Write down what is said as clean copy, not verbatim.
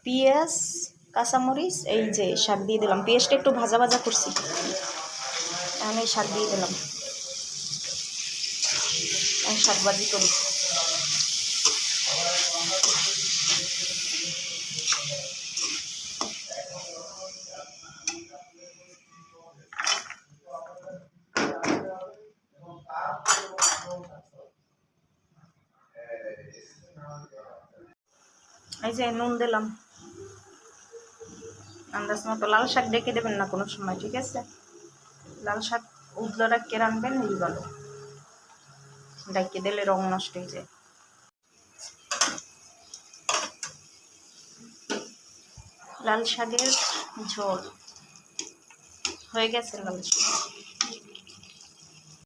পেঁয়াজ কাঁচামরিচ এই যে শাক দিয়ে দিলাম, পেঁয়াজটা একটু ভাজা ভাজা করছি, এখন এই শাক দিয়ে দিলাম, শাক ভাজি করি। এই যে নুন দিলাম আন্দাজ মতো। লাল শাক ডেকে দেবেন না কোনো সময়, ঠিক আছে? লাল শাক উতলাটা কে রানবেন এই ভালো, ডাইকে দিলে রং নষ্ট হয়ে যায়। লাল শাকের ঝোল হয়ে গেছে। লাল শাক